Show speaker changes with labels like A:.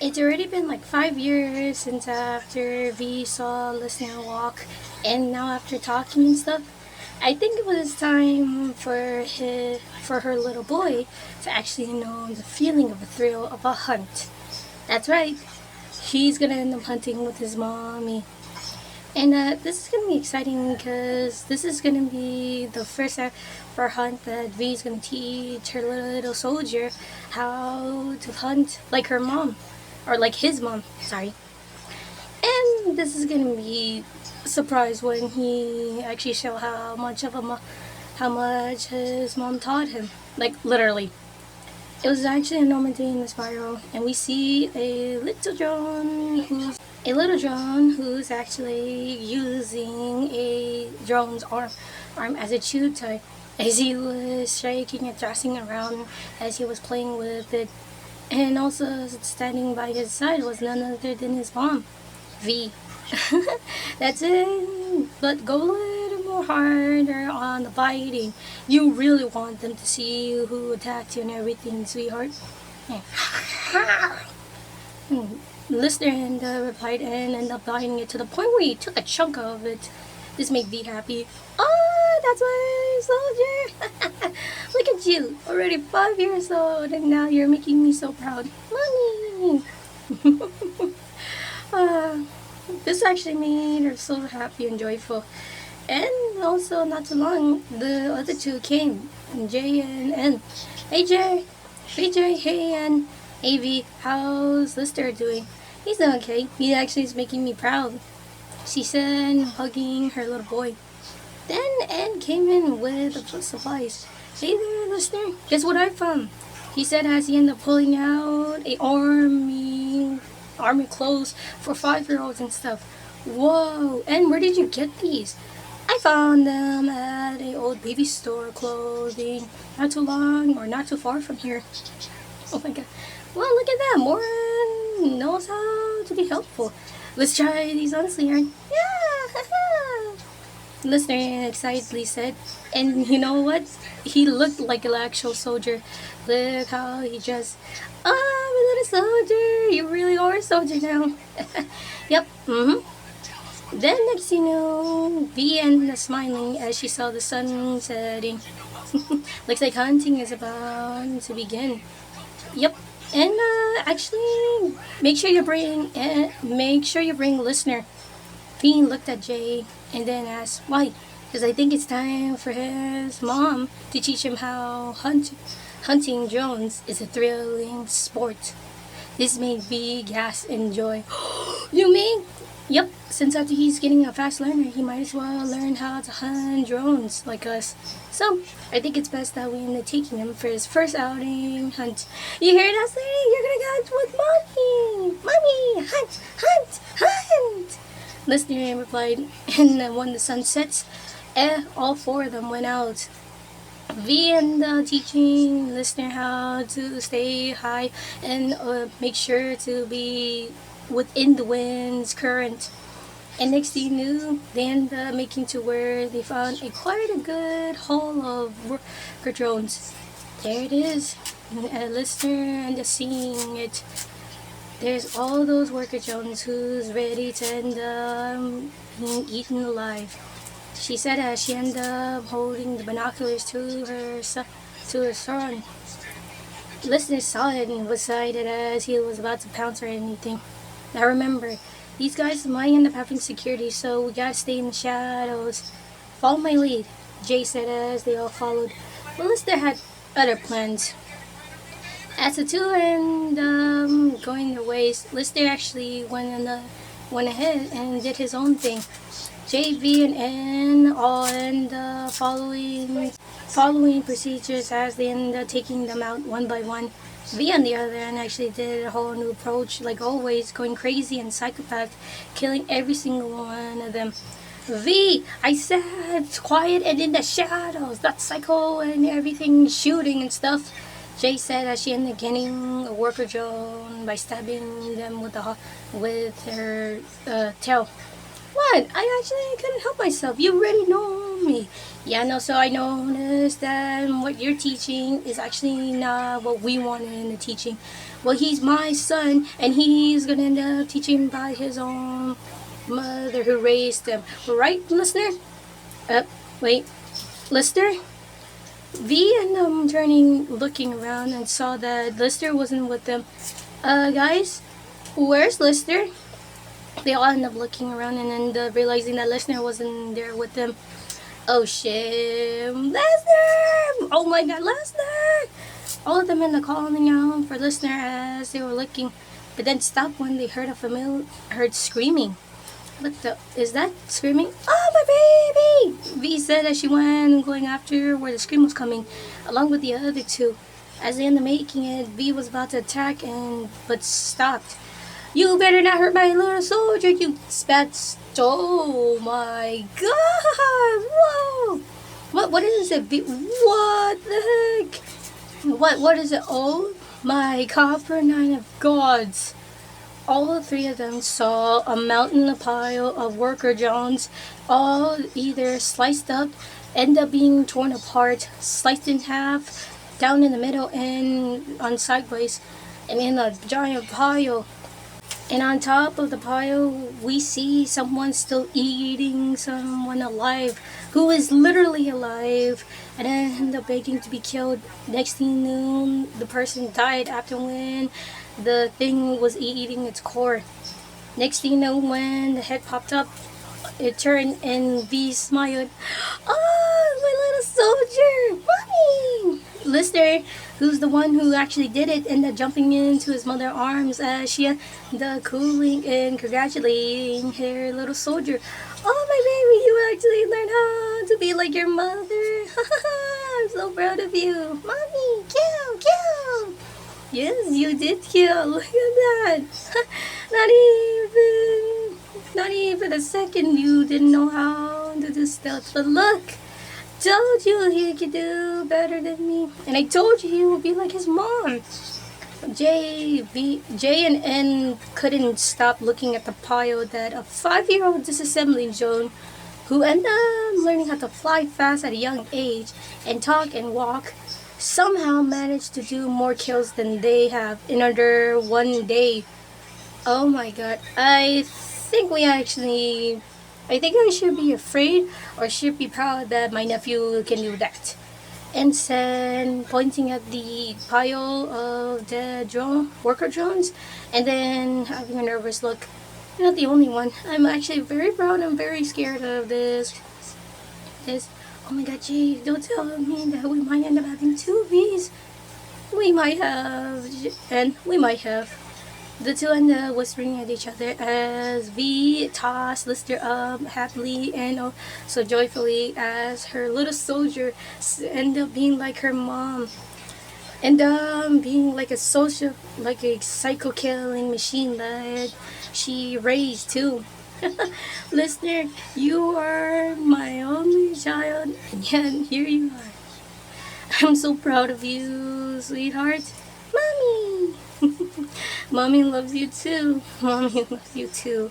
A: It's already been like 5 years since after V saw Listener walk, and now after talking and stuff, I think it was time for her little boy to actually know the feeling of a thrill of a hunt. That's right. He's gonna end up hunting with his mommy. And this is gonna be exciting because this is gonna be the first ever hunt that V is gonna teach her little soldier how to hunt like her mom, or like his mom. Sorry. And this is gonna be a surprise when he actually show how much his mom taught him. Like literally. It was actually a normal day in the spiral, and we see a little drone who's actually using a drone's arm as a chew toy, as he was shaking and tossing around as he was playing with it. And also standing by his side was none other than his mom, V. That's it. But go a little more harder on the biting. You really want them to see who attacked you and everything, sweetheart. Yeah. Lister and replied and ended up biting it to the point where he took a chunk of it. This made V happy. Oh, that's my soldier! Look at you, already 5 years old, and now you're making me so proud. Mommy! uh, this actually made her so happy and joyful. And also, not too long, the other two came, J and N. Hey J, hey J, hey N. Hey V, how's Lister doing? He's doing okay. He actually is making me proud, she said, hugging her little boy. Then N came in with the supplies. Hey there, Lister. Guess what I found? He said as he ended up pulling out a army clothes for 5-year-olds and stuff. Whoa! And where did you get these? I found them at a old baby store clothing not too long or not too far from here. Oh my god. Well, look at that. Moran knows how to be helpful. Let's try these on, Leon. Yeah! Listener excitedly said. And you know what? He looked like an actual soldier. Look how he dressed. Oh, my little soldier. You really are a soldier now. Yep. Then next you know, V ended up smiling as she saw the sun setting. Looks like hunting is about to begin. Yep. And actually, make sure you bring listener. Fiend looked at Jay and then asked why. Because I think it's time for his mom to teach him how hunting drones is a thrilling sport. This made V gasp in joy. You mean? Yep, since after he's getting a fast learner, he might as well learn how to hunt drones like us. So, I think it's best that we end up taking him for his first outing hunt. You hear that, lady? You're gonna go hunt with mommy! Mommy! Hunt! Hunt! Hunt! Listener replied, and then when the sun sets, all four of them went out. V and teaching listener how to stay high and make sure to be within the wind's current. And next thing you knew, they ended up making to where they found quite a good haul of worker drones. There it is. A listener and just seeing it. There's all those worker drones who's ready to end up being eaten alive. She said as she ended up holding the binoculars to her son. Listener saw it and was excited as he was about to pounce or anything. Now remember, these guys might end up having security, so we gotta stay in the shadows. Follow my lead, Jay said as they all followed. But Lister had other plans. As the two ended going their ways, Lister actually went ahead and did his own thing. J, V, and N all end up following procedures as they ended up taking them out one by one. V on the other end actually did a whole new approach, like always, going crazy and psychopath, killing every single one of them. V, I said, quiet and in the shadows, not psycho and everything, shooting and stuff. Jay said as she ended up getting a worker drone by stabbing them with her tail. What? I actually couldn't help myself. You already know me. Yeah, no, so I noticed that what you're teaching is actually not what we wanted in the teaching. Well, he's my son, and he's gonna end up teaching by his own mother who raised him. Right, listener? Wait, Lister? V ended up turning, looking around, and saw that Lister wasn't with them. Guys, where's Lister? They all end up looking around and then realizing that Lister wasn't there with them. Oh shit, Lister! Oh my god, Lister! All of them end up calling out for Lister as they were looking, but then stopped when they heard heard screaming. What the? Is that screaming? Oh, my baby! V said as she went going after where the scream was coming, along with the other two. As they ended up making it, V was about to attack but stopped. You better not hurt my little soldier, you spats. Oh my god! Whoa! What is it, V? What the heck? What is it? Oh my copper nine of gods. All three of them saw a mountain, a pile of worker drones, all either sliced up, end up being torn apart, sliced in half, down in the middle and on sideways, and in a giant pile. And on top of the pile, we see someone still eating someone alive, who is literally alive, and end up begging to be killed. Next thing you knew, the person died after when the thing was eating its core. Next thing you know, when the head popped up, it turned and V smiled. Oh, my little soldier! Mommy! Lister, who's the one who actually did it, ended up jumping into his mother's arms as she ended up cooling and congratulating her little soldier. Oh, my baby, you actually learned how to be like your mother. I'm so proud of you. Mommy, kill, kill! Yes, you did kill. Look at that. Not even a second you didn't know how to do stealth. But look, told you he could do better than me. And I told you he would be like his mom. J and N couldn't stop looking at the pile that a 5-year-old disassembling Joan, who ended up learning how to fly fast at a young age and talk and walk, somehow managed to do more kills than they have in under one day. Oh my god. I think I should be afraid or should be proud that my nephew can do that. And then pointing at the pile of the worker drones, and then having a nervous look. You're not the only one. I'm actually very proud and very scared of this. Oh my god, Jay, don't tell me that we might end up having two V's. We might have, and we might have. The two end up whispering at each other as V tossed Lister up happily and so joyfully as her little soldier ended up being like her mom. And being like a psycho killing machine that she raised too. Listener, you are my only child, and yet here you are. I'm so proud of you, sweetheart. Mommy! Mommy loves you too. Mommy loves you too.